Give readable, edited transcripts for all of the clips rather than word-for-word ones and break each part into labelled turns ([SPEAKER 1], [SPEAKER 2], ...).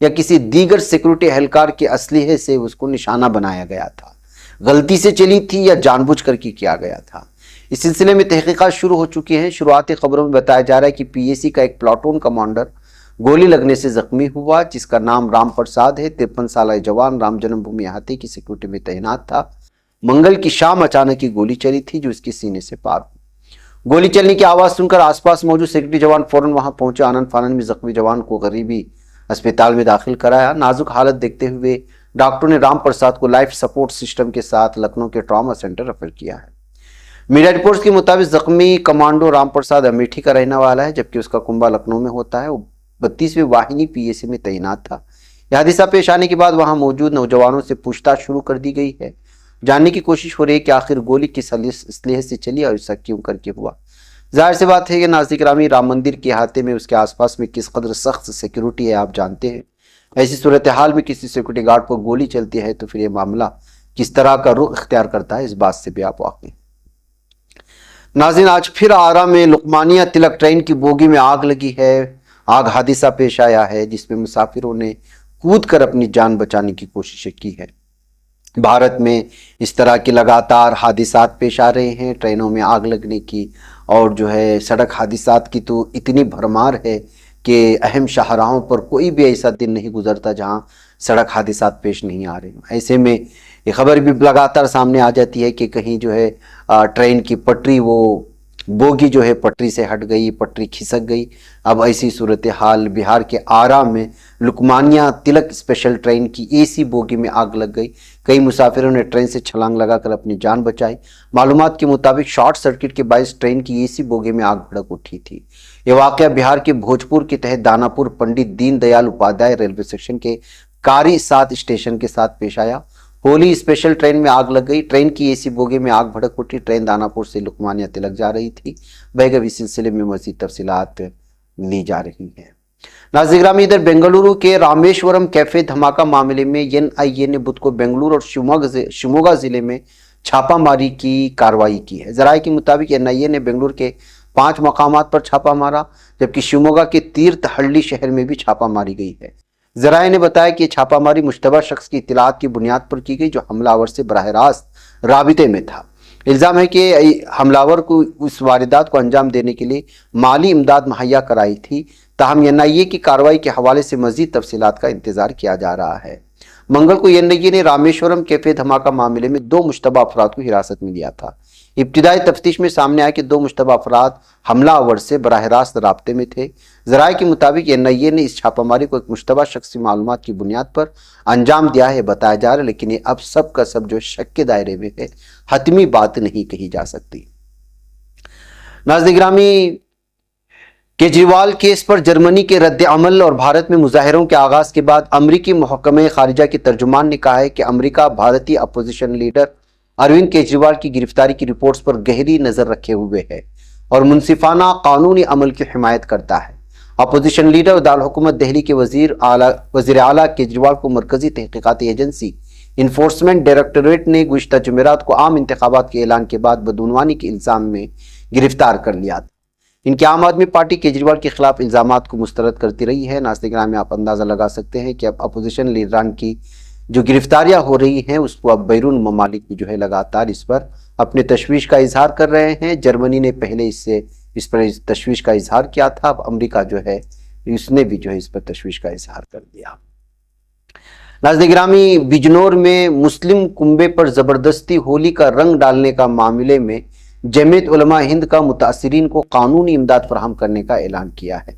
[SPEAKER 1] یا کسی دیگر سیکورٹی اہلکار کے اسلحے سے اس کو نشانہ بنایا گیا تھا، غلطی سے چلی تھی یا جان بوجھ کر کے کیا گیا تھا۔ اس سلسلے میں تحقیقات شروع ہو چکی ہیں۔ شروعاتی خبروں میں بتایا جا رہا ہے کہ پی اے سی کا ایک پلاٹون کمانڈر گولی لگنے سے زخمی ہوا، جس کا نام رام پرساد ہے۔ 53 سالہ جوان رام جنم بھومی احاطے کی سیکورٹی میں تعینات تھا۔ منگل کی شام اچانک ہی گولی چلی تھی جو اس کے سینے سے پار ہوئی۔ گولی چلنے کی آواز سن کر آس پاس موجود سیکورٹی جوان فوراً وہاں پہنچے۔ آنن فانن میں زخمی جوان کو قریبی اسپتال میں داخل کرایا۔ نازک حالت دیکھتے ہوئے ڈاکٹروں نے رام پرساد کو لائف سپورٹ سسٹم کے ساتھ لکھنؤ کے ٹراما سینٹر ریفر کیا ہے۔ میڈیا رپورٹس کے مطابق زخمی کمانڈو رام پرساد امیٹھی کا رہنے والا ہے، جبکہ اس کا کنبہ لکھنؤ میں ہوتا ہے۔ وہ 32ویں واہنی پی اے سی میں تعینات تھا۔ یہ حادثہ پیش آنے کے بعد وہاں موجود نوجوانوں سے پوچھ تاچھ شروع کر دی گئی ہے۔ جاننے کی کوشش ہو رہی ہے کہ آخر گولی کس اسلحے سے چلی اور ایسا کیوں کر کے ہوا۔ ظاہر سی بات ہے کہ ناظرین گرامی، رام مندر کے احاطے میں اس کے آس پاس میں کس قدر سخت سیکیورٹی ہے آپ جانتے ہیں۔ ایسی صورتحال میں کسی سیکورٹی گارڈ پر گولی چلتی ہے تو پھر یہ معاملہ کس طرح کا رخ اختیار کرتا ہے، اس بات سے بھی آپ واقف ہیں۔ ناظرین، آج پھر آرا میں لقمانیہ تلک ٹرین کی بوگی میں آگ لگی ہے۔ آگ حادثہ پیش آیا ہے جس میں مسافروں نے کود کر اپنی جان بچانے کی کوششیں کی ہے۔ بھارت میں اس طرح کے لگاتار حادثات پیش آ رہے ہیں، ٹرینوں میں آگ لگنے کی، اور جو ہے سڑک حادثات کی تو اتنی بھرمار ہے کہ اہم شاہراہوں پر کوئی بھی ایسا دن نہیں گزرتا جہاں سڑک حادثات پیش نہیں آ رہے۔ ایسے میں یہ خبر بھی لگاتار سامنے آ جاتی ہے کہ کہیں جو ہے ٹرین کی پٹری، وہ بوگی جو ہے پٹری سے ہٹ گئی، پٹری کھسک گئی۔ اب ایسی صورتحال بہار کے آرا میں لقمانیہ تلک اسپیشل ٹرین کی اے سی بوگی میں آگ لگ گئی۔ کئی مسافروں نے ٹرین سے چھلانگ لگا کر اپنی جان بچائی۔ معلومات کے مطابق شارٹ سرکٹ کے باعث ٹرین کی اے سی بوگی میں آگ بھڑک اٹھی تھی۔ یہ واقعہ بہار کے بھوجپور کے تحت داناپور پنڈت دین دیال اپادھیائے ریلوے سیکشن کے کاری 7 اسٹیشن کے ساتھ پیش آیا۔ ہولی اسپیشل ٹرین میں آگ لگ گئی۔ ٹرین کی اے سی بوگی میں آگ بھڑک اٹھی۔ ٹرین داناپور سے لقمانیہ تلک جا رہی تھی۔ بہرکیف اس سلسلے میں مزید تفصیلات لی جا رہی ہیں۔ ناظرین گرامی، ادھر بنگلورو کے رامیشورم کیفے دھماکہ معاملے میں این آئی اے نے بدھ کو بنگلورو اور شیموگا ضلع میں چھاپہ ماری کی کارروائی کی ہے۔ ذرائع کے مطابق این آئی اے نے بنگلور کے 5 مقامات پر چھاپہ مارا، جبکہ شیموگا کے تیرتھ ہلّی شہر میں بھی چھاپہ ماری گئی ہے۔ ذرائع نے بتایا کہ یہ چھاپہ ماری مشتبہ شخص کی اطلاعات کی بنیاد پر کی گئی جو حملہ آور سے براہ راست رابطے میں تھا۔ الزام ہے کہ حملہ آور کو اس واردات کو انجام دینے کے لیے مالی امداد مہیا کرائی تھی۔ تاہم این آئی اے کی کارروائی کے حوالے سے مزید تفصیلات کا انتظار کیا جا رہا ہے۔ منگل کو این آئی اے نے رامیشورم کیفے دھماکہ معاملے میں 2 مشتبہ افراد کو حراست میں لیا تھا۔ ابتدائی تفتیش میں سامنے آیا کہ 2 مشتبہ افراد حملہ آور سے براہ راست رابطے میں تھے۔ ذرائع کے مطابق این آئی اے نے اس چھاپہ ماری کو ایک مشتبہ شخصی معلومات کی بنیاد پر انجام دیا ہے بتایا جا رہا ہے، لیکن یہ اب سب کا سب جو شک کے دائرے میں ہے، حتمی بات نہیں کہی جا سکتی۔ ناظرین گرامی، کیجریوال کیس پر جرمنی کے رد عمل اور بھارت میں مظاہروں کے آغاز کے بعد امریکی محکمہ خارجہ کے ترجمان نے کہا ہے کہ امریکہ بھارتی اپوزیشن لیڈر اروند کیجریوال کی گرفتاری کی رپورٹس پر گہری نظر رکھے ہوئے ہے اور منصفانہ قانونی عمل کی حمایت کرتا ہے۔ اپوزیشن لیڈر اور دارالحکومت دہلی کے وزیر اعلیٰ کیجریوال کو مرکزی تحقیقاتی ایجنسی انفورسمنٹ ڈائریکٹوریٹ نے گزشتہ جمعرات کو عام انتخابات کے اعلان کے بعد بدعنوانی کے الزام میں گرفتار کر لیا تھا۔ ان کی عام آدمی پارٹی کیجریوال کے خلاف الزامات کو مسترد کرتی رہی ہے۔ ناظرین گرامی، آپ اندازہ لگا سکتے ہیں کہ اب اپوزیشن لیڈران کی جو گرفتاریاں ہو رہی ہیں اس کو اب بیرون ممالک بھی جو ہے لگاتار اس پر اپنے تشویش کا اظہار کر رہے ہیں۔ جرمنی نے پہلے اس پر تشویش کا اظہار کیا تھا، اب امریکہ جو ہے اس نے بھی جو ہے اس پر تشویش کا اظہار کر دیا۔ ناظرین گرامی، بجنور میں مسلم کنبے پر زبردستی ہولی کا رنگ ڈالنے کا معاملے میں جمعیت علماء ہند کا متاثرین کو قانونی امداد فراہم کرنے کا اعلان کیا ہے۔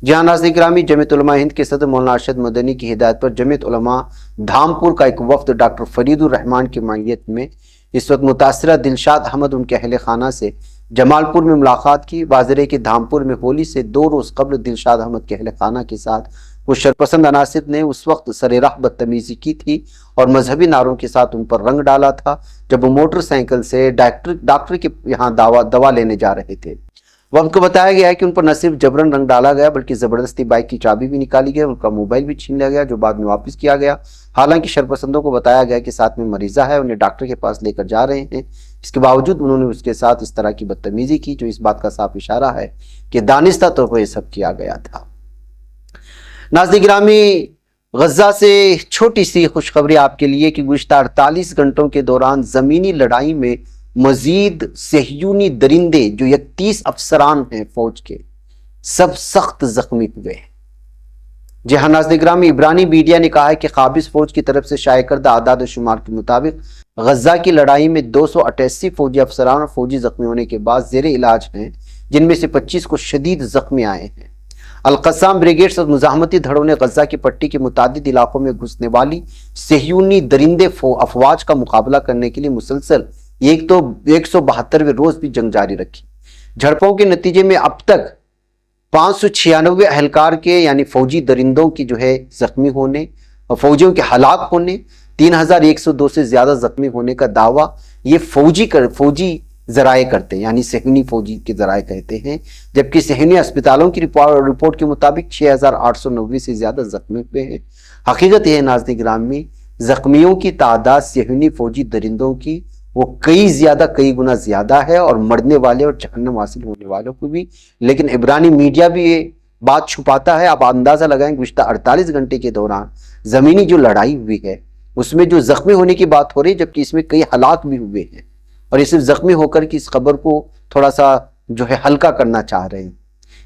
[SPEAKER 1] جہاں ناظرین گرامی، جمعیت علماء ہند کے صدر مولانا ارشد مدنی کی ہدایت پر جمعیت علماء دھامپور کا ایک وفد ڈاکٹر فرید الرحمان کی معیت میں اس وقت متاثرہ دلشاد احمد ان کے اہل خانہ سے جمال پور میں ملاقات کی۔ واضح ہے کہ دھامپور میں ہولی سے 2 روز قبل دلشاد احمد کے اہل خانہ کے ساتھ کچھ شرپسند عناصر نے اس وقت سرراہ بدتمیزی کی تھی اور مذہبی نعروں کے ساتھ ان پر رنگ ڈالا تھا جب وہ موٹر سائیکل سے ڈاکٹر کے یہاں دوا لینے جا رہے تھے۔ وقت کو بتایا گیا ہے کہ ان پر نہ صرف جبرن رنگ ڈالا گیا بلکہ زبردستی بائک کی چابی بھی نکالی گئی، ان کا موبائل بھی چھین لیا گیا جو بعد میں واپس کیا گیا۔ حالانکہ شرپسندوں کو بتایا گیا کہ ساتھ میں مریضہ ہے، انہیں ڈاکٹر کے پاس لے کر جا رہے ہیں، اس کے باوجود انہوں نے اس کے ساتھ اس طرح کی بدتمیزی کی جو اس بات کا صاف اشارہ ہے کہ دانستہ طور پر یہ سب کیا گیا تھا۔ ناظرین گرامی، غزہ سے چھوٹی سی خوشخبری آپ کے لیے کہ گزشتہ 48 گھنٹوں کے دوران زمینی لڑائی میں مزید صہیونی درندے جو 31 افسران ہیں فوج کے سب سخت زخمی ہوئے ہیں۔ جی ہاں ناظرین گرامی، عبرانی میڈیا نے کہا ہے کہ قابض فوج کی طرف سے شائع کردہ اعداد و شمار کے مطابق غزہ کی لڑائی میں 288 فوجی افسران اور فوجی زخمی ہونے کے بعد زیر علاج ہیں، جن میں سے 25 کو شدید زخمی آئے ہیں۔ القسام بریگیڈز اور مزاحمتی دھڑوں نے غزہ کی پٹی کے متعدد علاقوں میں گھسنے والی صہیونی درندے افواج کا مقابلہ کرنے کے لیے مسلسل 172ویں روز بھی جنگ جاری رکھی۔ جھڑپوں کے نتیجے میں اب تک 596 اہلکار کے یعنی فوجی درندوں کی زخمی ہونے اور فوجیوں کے ہلاک ہونے، 3102 سے زیادہ زخمی ہونے کا دعویٰ یہ فوجی ذرائع کرتے ہیں، یعنی صہیونی فوجی کے ذرائع کہتے ہیں، جبکہ صہیونی اسپتالوں کی رپورٹ کے مطابق 6890 سے زیادہ زخمی ہوئے ہیں۔ حقیقت یہ ہے ناظرین گرامی، زخمیوں کی تعداد صہیونی فوجی درندوں کی وہ کئی گنا زیادہ ہے، اور مرنے والے اور جہنم حاصل ہونے والوں کو بھی، لیکن عبرانی میڈیا بھی یہ بات چھپاتا ہے۔ آپ اندازہ لگائیں گزشتہ 48 گھنٹے کے دوران زمینی جو لڑائی ہوئی ہے اس میں جو زخمی ہونے کی بات ہو رہی ہے، جبکہ اس میں کئی ہلاک بھی ہوئے ہیں، اور یہ صرف زخمی ہو کر کی اس خبر کو تھوڑا سا ہلکا کرنا چاہ رہے ہیں۔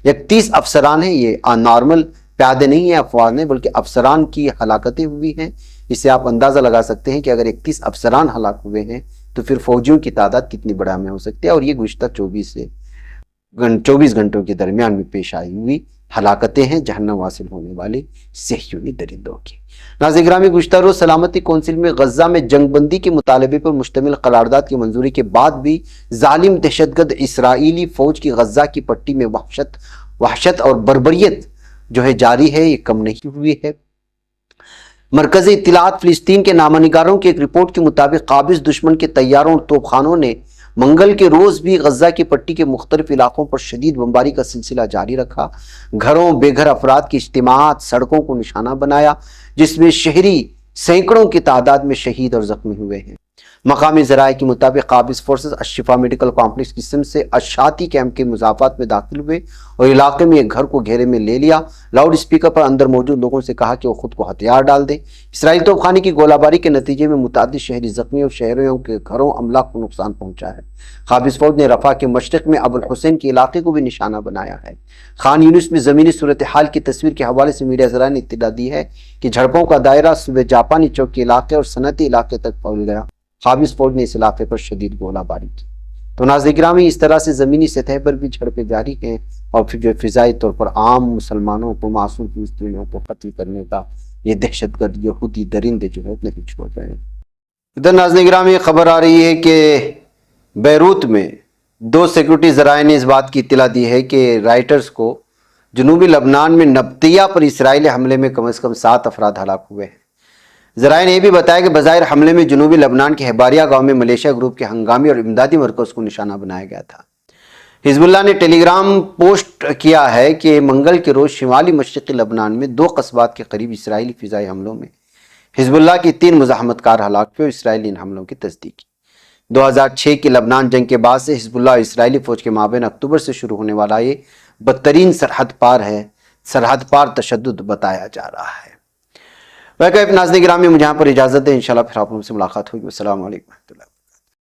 [SPEAKER 1] 31 افسران ہیں، یہ نارمل پیادے نہیں ہیں، افواج نہیں، بلکہ افسران کی ہلاکتیں ہوئی ہیں۔ اس سے آپ اندازہ لگا سکتے ہیں کہ اگر 31 افسران ہلاک ہوئے ہیں تو پھر فوجیوں کی تعداد کتنی بڑا میں ہو سکتی ہے، اور یہ گزشتہ 24 گھنٹوں کے درمیان میں پیش آئی ہوئی ہلاکتیں ہیں جہنم حاصل ہونے والے صہیونی درندوں کی۔ ناظرین گرامی، گزشتہ روز سلامتی کونسل میں غزہ میں جنگ بندی کے مطالبے پر مشتمل قرارداد کی منظوری کے بعد بھی ظالم دہشت گرد اسرائیلی فوج کی غزہ کی پٹی میں وحشت اور بربریت جاری ہے، یہ کم نہیں ہوئی ہے۔ مرکزی اطلاعات فلسطین کے نامہ نگاروں کی ایک رپورٹ کے مطابق قابض دشمن کے طیاروں اور توپ خانوں نے منگل کے روز بھی غزہ کی پٹی کے مختلف علاقوں پر شدید بمباری کا سلسلہ جاری رکھا۔ گھروں، بے گھر افراد کی اجتماعات، سڑکوں کو نشانہ بنایا، جس میں شہری سینکڑوں کی تعداد میں شہید اور زخمی ہوئے ہیں۔ مقامی ذرائع کے مطابق قابض فورسز الشفا میڈیکل کمپلیکس قسم سے اشاتی کیمپ کے مضافات میں داخل ہوئے اور علاقے میں ایک گھر کو گھیرے میں لے لیا۔ لاؤڈ اسپیکر پر اندر موجود لوگوں سے کہا کہ وہ خود کو ہتھیار ڈال دیں۔ اسرائیل توپ خانے کی گولہ باری کے نتیجے میں متعدد شہری زخمی اور شہریوں کے گھروں املاک کو نقصان پہنچا ہے۔ قابض فوج نے رفح کے مشرق میں ابو الحسین کے علاقے کو بھی نشانہ بنایا ہے۔ خان یونس میں زمینی صورتحال کی تصویر کے حوالے سے میڈیا ذرائع نے اطلاع دی ہے کہ جھڑپوں کا دائرہ صوبے جاپانی چوک کے علاقے اور صنعتی علاقے تک پھیل گیا۔ قابض فوج نے اس علاقے پر شدید گولہ باری کی۔ تو ناظرین گرامی، اس طرح سے زمینی سطح پر بھی جھڑپیں جاری ہیں، اور پھر فضائی طور پر عام مسلمانوں کو، معصوم فلسطینیوں کو قتل کرنے کا یہ دہشت گرد یہودی درندے نہیں چھوڑ رہے ہیں۔ ادھر ناظرین گرامی، خبر آ رہی ہے کہ بیروت میں 2 سیکورٹی ذرائع نے اس بات کی اطلاع دی ہے کہ رائٹرز کو جنوبی لبنان میں نبطیہ پر اسرائیلی حملے میں کم از کم 7 افراد ہلاک ہوئے ہیں۔ ذرائع نے یہ بھی بتایا کہ بظاہر حملے میں جنوبی لبنان کے ہباریہ گاؤں میں ملیشیا گروپ کے ہنگامی اور امدادی مرکز کو نشانہ بنایا گیا تھا۔ حزب اللہ نے ٹیلی گرام پوسٹ کیا ہے کہ منگل کے روز شمالی مشرقی لبنان میں 2 قصبات کے قریب اسرائیلی فضائی حملوں میں حزب اللہ کی 3 مزاحمت کار ہلاک ہوئے، اور اسرائیلی ان حملوں کی تصدیق کی۔ 2006 کی لبنان جنگ کے بعد سے حزب اللہ اور اسرائیلی فوج کے مابین اکتوبر سے شروع ہونے والا یہ بدترین سرحد پار تشدد بتایا جا رہا ہے۔ ناظرین گرامی، مجھے یہاں پر اجازت دیں، انشاءاللہ پھر آپ لوگوں سے ملاقات ہوگی۔ السلام علیکم ورحمۃ اللہ۔